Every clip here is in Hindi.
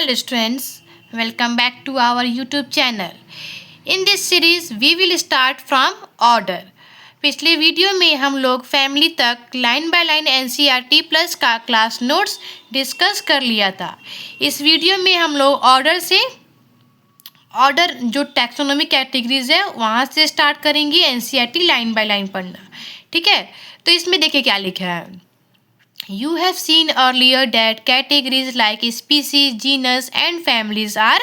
Hello students, welcome back to our YouTube channel. In this series we will start from order. पिछले वीडियो में हम लोग फैमिली तक line by line NCERT plus का क्लास नोट्स डिस्कस कर लिया था। इस वीडियो में हम लोग ऑर्डर जो टैक्सोनॉमी कैटेगरीज है वहाँ से स्टार्ट करेंगे एनसीईआरटी लाइन बाय लाइन पढ़ना। ठीक है, तो इसमें देखिए क्या लिखा है। You have seen earlier that categories like species, genus, and families are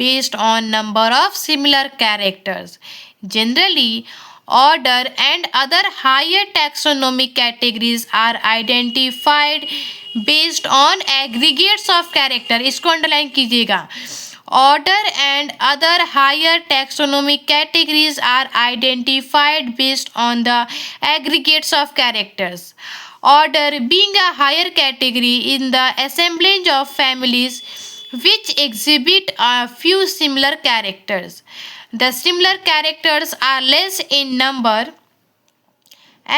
based on number of similar characters. Generally, order and other higher taxonomic categories are identified based on aggregates of character. इसको अंडरलाइन कीजिएगा। Order and other higher taxonomic categories are identified based on the aggregates of characters. Order being a higher category in the assemblage of families which exhibit a few similar characters. The similar characters are less in number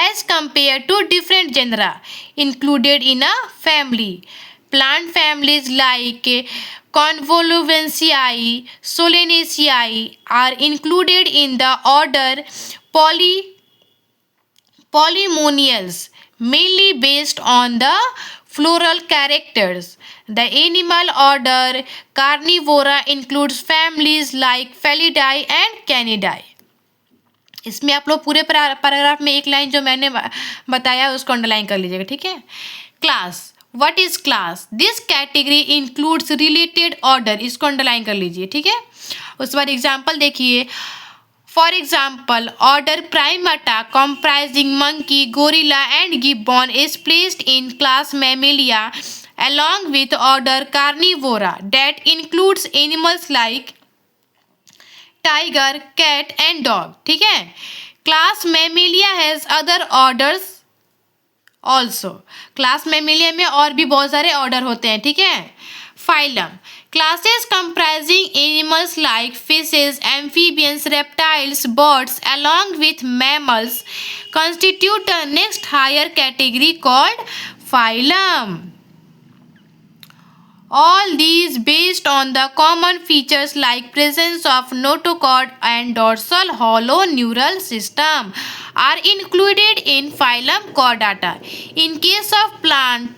as compared to different genera included in a family. Plant families like Convolvulaceae, Solanaceae are included in the order Polymoniales, mainly based on the floral characters. The animal order Carnivora includes families like Felidae and Canidae. इसमें आप लोग पूरे पैराग्राफ में एक लाइन जो मैंने बताया उसको अंडरलाइन कर लीजिएगा। ठीक है, class, what is class? This category includes related order, इसको अंडरलाइन कर लीजिए। ठीक है, उसके बाद एग्जाम्पल देखिए। For example, order Primata comprising monkey, gorilla and gibbon is placed in class Mammalia along with order Carnivora that includes animals like tiger, cat and dog. ठीक है, class Mammalia has other orders also. class Mammalia में और भी बहुत सारे ऑर्डर होते हैं। ठीक है, Phylum, classes comprising animals like fishes, amphibians, reptiles, birds along with mammals constitute the next higher category called phylum. All these based on the common features like presence of notochord and dorsal hollow neural system are included in phylum Chordata. In case of plants,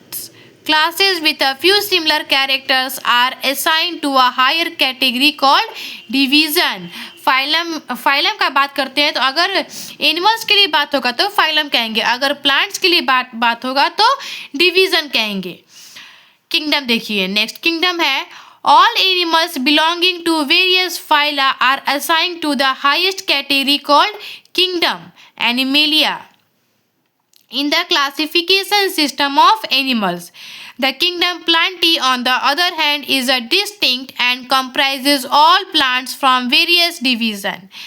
classes with a few similar characters are assigned to a higher category called division. Phylum का बात करते हैं तो अगर एनिमल्स के लिए बात होगा तो फाइलम कहेंगे, अगर प्लांट्स के लिए बात होगा तो डिवीजन कहेंगे। किंगडम देखिए, नेक्स्ट किंगडम है all animals belonging to various phyla are assigned to the highest category called kingdom animalia. In the classification system of animals, the kingdom Plantae on the other hand is a distinct and comprises all plants from various divisions.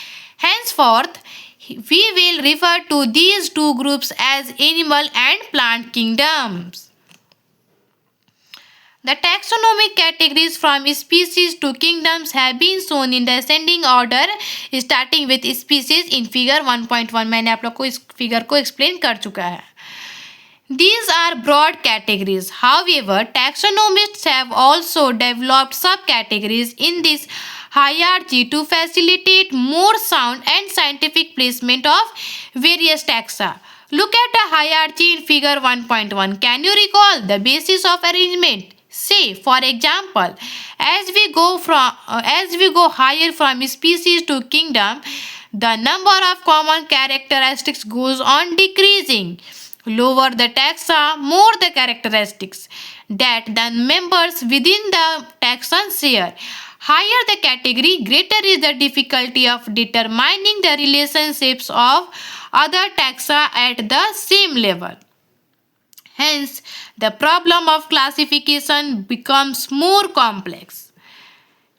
Henceforth, we will refer to these two groups as animal and plant kingdoms. The taxonomic categories from species to kingdoms have been shown in the ascending order starting with species in figure 1.1. मैंने आप लोग को इस फिगर को एक्सप्लेन कर चुका है। These are broad categories. However, taxonomists have also developed subcategories in this hierarchy to facilitate more sound and scientific placement of various taxa. Look at the hierarchy in figure 1.1. Can you recall the basis of arrangement? Say, for example, as we go higher from species to kingdom, the number of common characteristics goes on decreasing. Lower the taxa, more the characteristics that the members within the taxon share. Higher the category, greater is the difficulty of determining the relationships of other taxa at the same level. Hence, the problem of classification becomes more complex.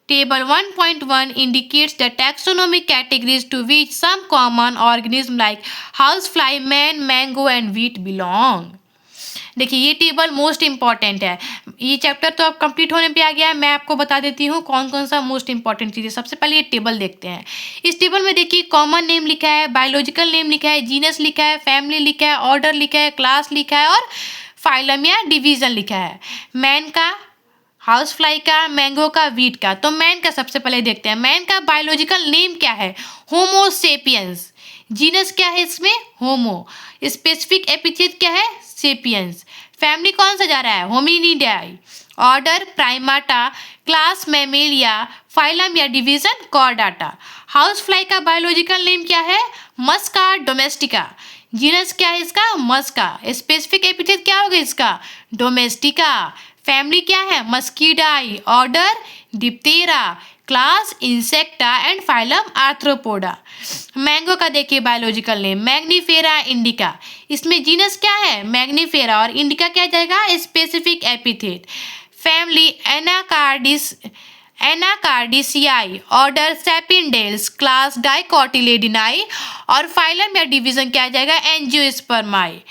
Table 1.1 indicates the taxonomic categories to which some common organisms like housefly, man, mango and wheat belong. देखिए ये टेबल मोस्ट इम्पॉर्टेंट है। ये चैप्टर तो अब कंप्लीट होने पे आ गया है, मैं आपको बता देती हूँ कौन कौन सा मोस्ट इंपॉर्टेंट चीज़ है। सबसे पहले ये टेबल देखते हैं। इस टेबल में देखिए कॉमन नेम लिखा है, बायोलॉजिकल नेम लिखा है, जीनस लिखा है, फैमिली लिखा है, ऑर्डर लिखा है, क्लास लिखा है और फाइलम या डिवीजन लिखा है। मैन का हाउस फ्लाई का, मैंगो का, वीट का। तो मैन का सबसे पहले देखते हैं। मैन का बायोलॉजिकल नेम क्या है? होमो सेपियंस। जीनस क्या है इसमें? होमो। स्पेसिफिक एपिथेट क्या है? सेपियंस। फैमिली कौन सा जा रहा है? Hominidae. Order Primata. Class Mammalia. Phylum या डिवीजन कॉर्डाटा। हाउस फ्लाई का बायोलॉजिकल नेम क्या है? मस्का डोमेस्टिका। जीनस क्या है इसका? मस्का। स्पेसिफिक एपिथेट क्या होगा इसका? डोमेस्टिका। फैमिली क्या है? Muscidae. Order Diptera. Class Insecta and phylum Arthropoda. Mango का देखिए बायोलॉजिकल नेम मैग्नीफेरा इंडिका। इसमें जीनस क्या है? मैग्नीफेरा। और इंडिका क्या जाएगा? Specific epithet. Family Anacardiaceae. Order Sapindales. Class Dicotyledonae. और फाइलम या डिवीजन क्या जाएगा? एंजियोस्पर्माई।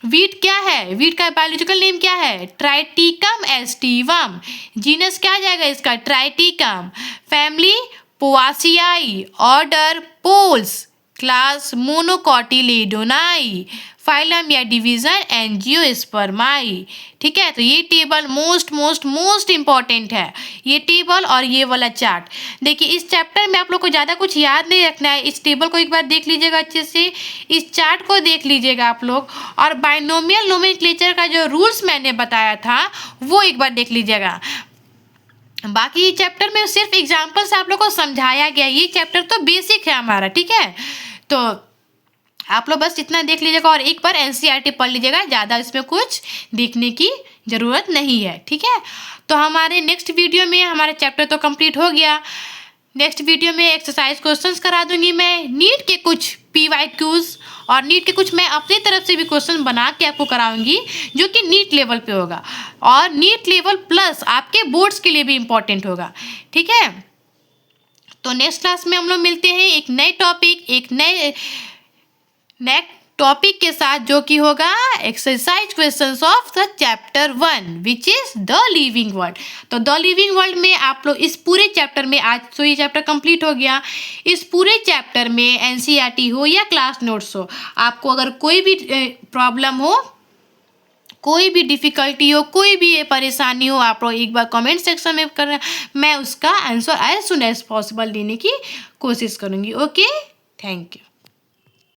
वीट क्या है? वीट का बायोलॉजिकल नेम क्या है? Triticum aestivum. जीनस क्या जाएगा इसका? Triticum. Family Poaceae. Order Poales. Class Monocotyledonae. Phylum या डिवीजन एंजियोस्पर्माई। ठीक है, तो ये टेबल मोस्ट इंपॉर्टेंट है, ये टेबल और ये वाला चार्ट। देखिए इस चैप्टर में आप लोग को ज़्यादा कुछ याद नहीं रखना है। इस टेबल को एक बार देख लीजिएगा अच्छे से, इस चार्ट को देख लीजिएगा आप लोग, और बाइनोमियल नोमेनक्लेचर का जो रूल्स मैंने बताया था वो एक बार देख लीजिएगा। बाकी ये चैप्टर में सिर्फ एग्जाम्पल से आप लोग को समझाया गया। ये चैप्टर तो बेसिक है हमारा, ठीक है। तो आप लोग बस इतना देख लीजिएगा और एक बार एनसीईआरटी पढ़ लीजिएगा, ज़्यादा इसमें कुछ देखने की ज़रूरत नहीं है, ठीक है। तो हमारे नेक्स्ट वीडियो में हमारा चैप्टर तो कंप्लीट हो गया। नेक्स्ट वीडियो में एक्सरसाइज क्वेश्चंस करा दूंगी मैं, नीट के कुछ PYQs और नीट के कुछ मैं अपनी तरफ से भी क्वेश्चन बना के आपको कराऊंगी जो कि नीट लेवल पे होगा, और नीट लेवल प्लस आपके बोर्ड्स के लिए भी इम्पोर्टेंट होगा, ठीक है। तो नेक्स्ट क्लास में हम लोग मिलते हैं एक नए टॉपिक, एक नए टॉपिक के साथ, जो कि होगा exercise questions of the chapter 1 which is the living world. तो द लिविंग वर्ल्ड में आप लोग इस पूरे चैप्टर में, आज तो ये चैप्टर कंप्लीट हो गया, इस पूरे चैप्टर में एनसीईआरटी हो या क्लास नोट्स हो, आपको अगर कोई भी प्रॉब्लम हो, कोई भी डिफ़िकल्टी हो, कोई भी परेशानी हो, आप लोग एक बार कमेंट सेक्शन में करना, मैं उसका answer as soon as possible देने की कोशिश करूँगी। Okay, thank you.